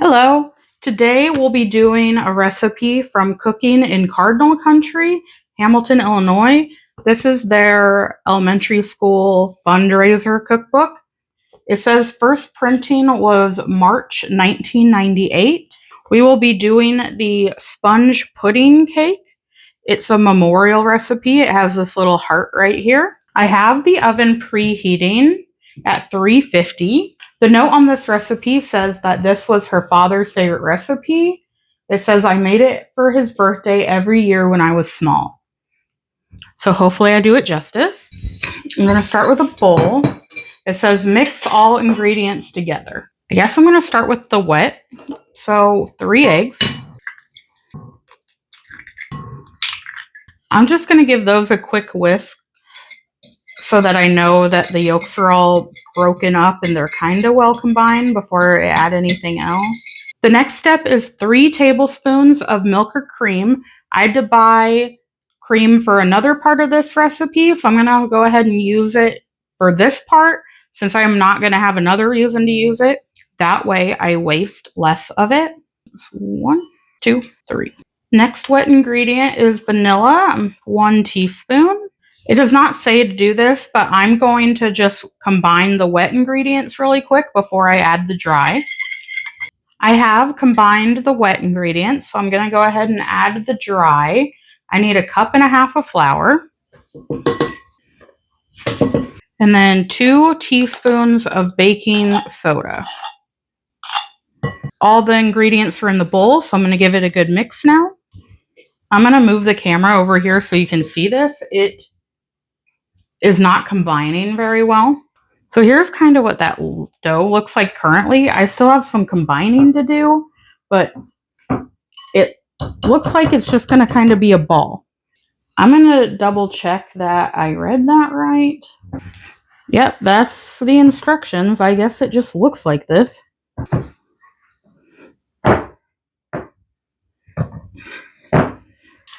Hello. Today we'll be doing a recipe from Cooking in Cardinal Country, Hamilton, Illinois. This is their elementary school fundraiser cookbook. It says first printing was March 1998. We will be doing the sponge pudding cake. It's a memorial recipe. It has this little heart right here. I have the oven preheating at 350. The note on this recipe says that this was her father's favorite recipe. It says, I made it for his birthday every year when I was small. So hopefully I do it justice. I'm going to start with a bowl. It says mix all ingredients together. I guess I'm going to start with the wet. So 3 eggs. I'm just going to give those a quick whisk so that I know that the yolks are all broken up and they're kind of well combined before I add anything else. The next step is 3 tablespoons of milk or cream. I had to buy cream for another part of this recipe, so I'm going to go ahead and use it for this part since I'm not going to have another reason to use it. That way I waste less of it. 1, 2, 3. Next wet ingredient is vanilla, 1 teaspoon. It does not say to do this, but I'm going to just combine the wet ingredients really quick before I add the dry. I have combined the wet ingredients, so I'm going to go ahead and add the dry. I need 1.5 cups of flour. And then 2 teaspoons of baking soda. All the ingredients are in the bowl, so I'm going to give it a good mix now. I'm going to move the camera over here so you can see this. It is not combining very well. So here's kind of what that dough looks like currently. I still have some combining to do, but it looks like it's just going to kind of be a ball. I'm going to double check that I read that right. Yep, that's the instructions. I guess it just looks like this.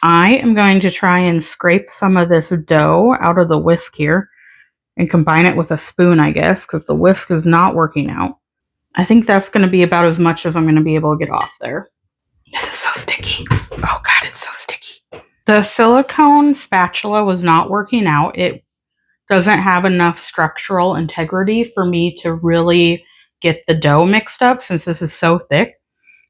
I am going to try and scrape some of this dough out of the whisk here and combine it with a spoon, I guess, because the whisk is not working out. I think that's going to be about as much as I'm going to be able to get off there. This is so sticky. Oh God, it's so sticky. The silicone spatula was not working out. It doesn't have enough structural integrity for me to really get the dough mixed up since this is so thick.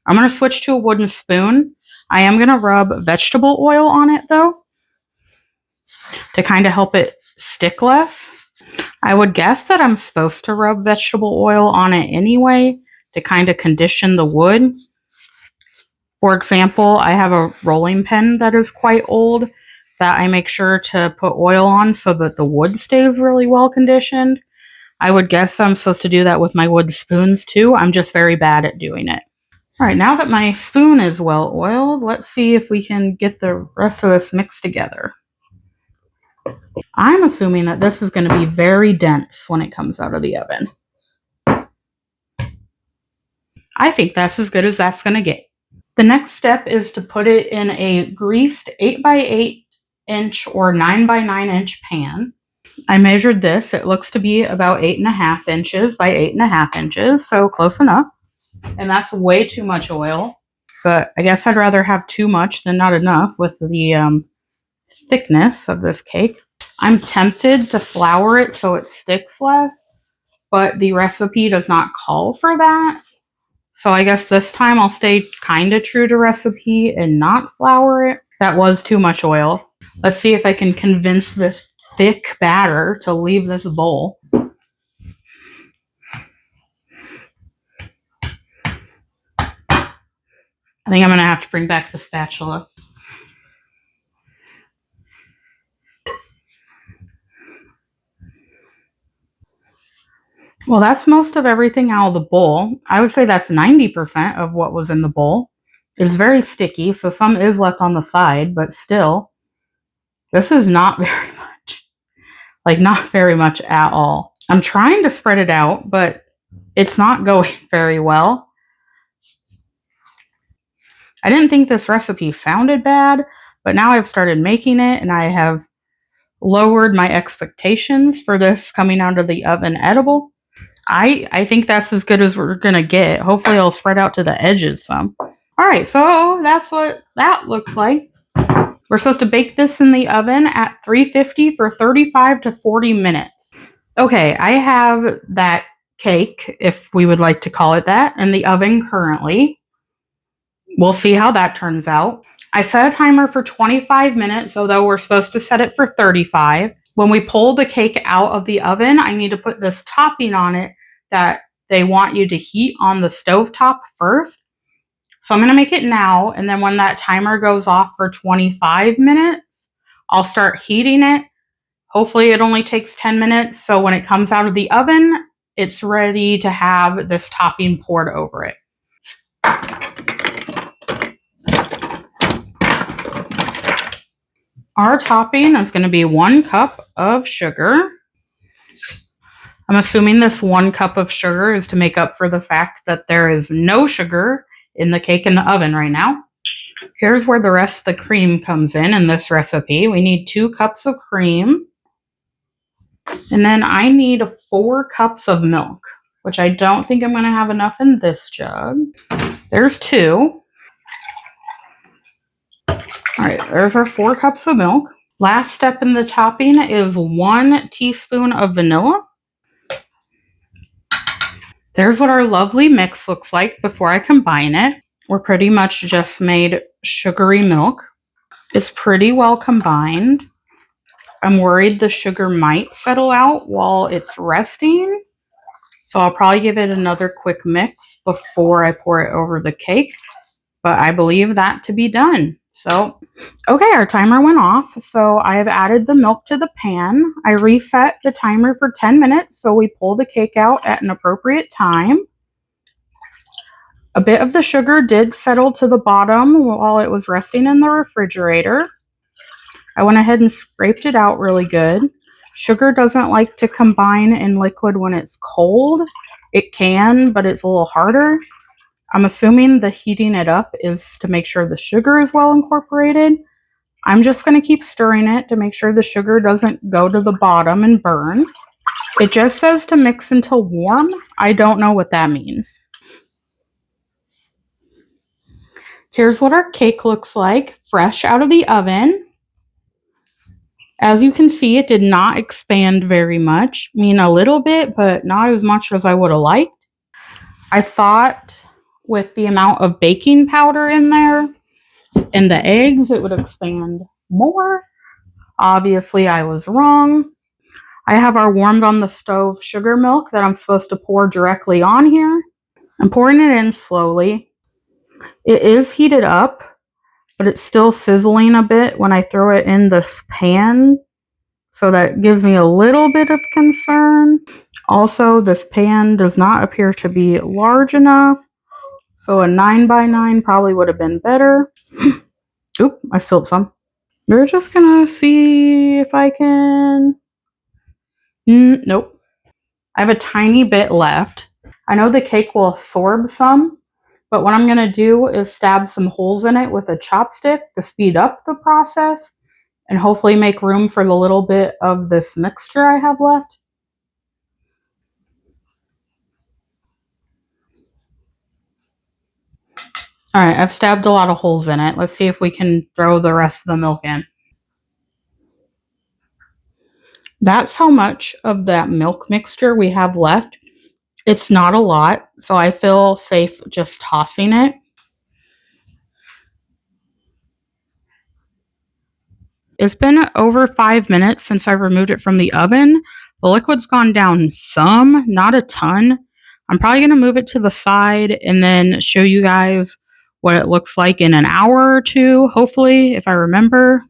I'm going to switch to a wooden spoon. I am going to rub vegetable oil on it though to kind of help it stick less. I would guess that I'm supposed to rub vegetable oil on it anyway to kind of condition the wood. For example, I have a rolling pin that is quite old that I make sure to put oil on so that the wood stays really well conditioned. I would guess I'm supposed to do that with my wooden spoons too. I'm just very bad at doing it. All right, now that my spoon is well oiled, let's see if we can get the rest of this mixed together. I'm assuming that this is going to be very dense when it comes out of the oven. I think that's as good as that's going to get. The next step is to put it in a greased 8x8 inch or 9x9 inch pan. I measured this. It looks to be about 8.5 inches by 8.5 inches, so close enough. And that's way too much oil, but I guess I'd rather have too much than not enough with the thickness of this cake. I'm tempted to flour it so it sticks less, but the recipe does not call for that. So I guess this time I'll stay kind of true to recipe and not flour it. That was too much oil. Let's see if I can convince this thick batter to leave this bowl. I think I'm going to have to bring back the spatula. Well, that's most of everything out of the bowl. I would say that's 90% of what was in the bowl. It's very sticky, so some is left on the side, but still, this is not very much. Like, not very much at all. I'm trying to spread it out, but it's not going very well. I didn't think this recipe sounded bad, but now I've started making it and I have lowered my expectations for this coming out of the oven edible. I think that's as good as we're gonna get. Hopefully it'll spread out to the edges some. Alright, so that's what that looks like. We're supposed to bake this in the oven at 350 for 35 to 40 minutes. Okay, I have that cake, if we would like to call it that, in the oven currently. We'll see how that turns out. I set a timer for 25 minutes, although we're supposed to set it for 35. When we pull the cake out of the oven, I need to put this topping on it that they want you to heat on the stovetop first. So I'm going to make it now, and then when that timer goes off for 25 minutes, I'll start heating it. Hopefully it only takes 10 minutes, so when it comes out of the oven, it's ready to have this topping poured over it. Our topping is going to be 1 cup of sugar. I'm assuming this 1 cup of sugar is to make up for the fact that there is no sugar in the cake in the oven right now. Here's where the rest of the cream comes in this recipe. We need 2 cups of cream. And then I need 4 cups of milk, which I don't think I'm going to have enough in this jug. There's 2. All right, there's our 4 cups of milk. Last step in the topping is 1 teaspoon of vanilla. There's what our lovely mix looks like before I combine it. We're pretty much just made sugary milk. It's pretty well combined. I'm worried the sugar might settle out while it's resting, so I'll probably give it another quick mix before I pour it over the cake, but I believe that to be done. So, okay, our timer went off, so I have added the milk to the pan. I reset the timer for 10 minutes, so we pull the cake out at an appropriate time. A bit of the sugar did settle to the bottom while it was resting in the refrigerator. I went ahead and scraped it out really good. Sugar doesn't like to combine in liquid when it's cold. It can, but it's a little harder. I'm assuming the heating it up is to make sure the sugar is well incorporated. I'm just going to keep stirring it to make sure the sugar doesn't go to the bottom and burn. It just says to mix until warm. I don't know what that means. Here's what our cake looks like, fresh out of the oven. As you can see, it did not expand very much. I mean, a little bit, but not as much as I would have liked. I thought with the amount of baking powder in there and the eggs, it would expand more. Obviously, I was wrong. I have our warmed on the stove sugar milk that I'm supposed to pour directly on here. I'm pouring it in slowly. It is heated up, but it's still sizzling a bit when I throw it in this pan. So that gives me a little bit of concern. Also, this pan does not appear to be large enough. So a 9x9 probably would have been better. Oop, I spilled some. We're just gonna see if I can... Nope. I have a tiny bit left. I know the cake will absorb some, but what I'm gonna do is stab some holes in it with a chopstick to speed up the process and hopefully make room for the little bit of this mixture I have left. All right, I've stabbed a lot of holes in it. Let's see if we can throw the rest of the milk in. That's how much of that milk mixture we have left. It's not a lot, so I feel safe just tossing it. It's been over 5 minutes since I removed it from the oven. The liquid's gone down some, not a ton. I'm probably going to move it to the side and then show you guys what it looks like in an hour or two, hopefully, if I remember.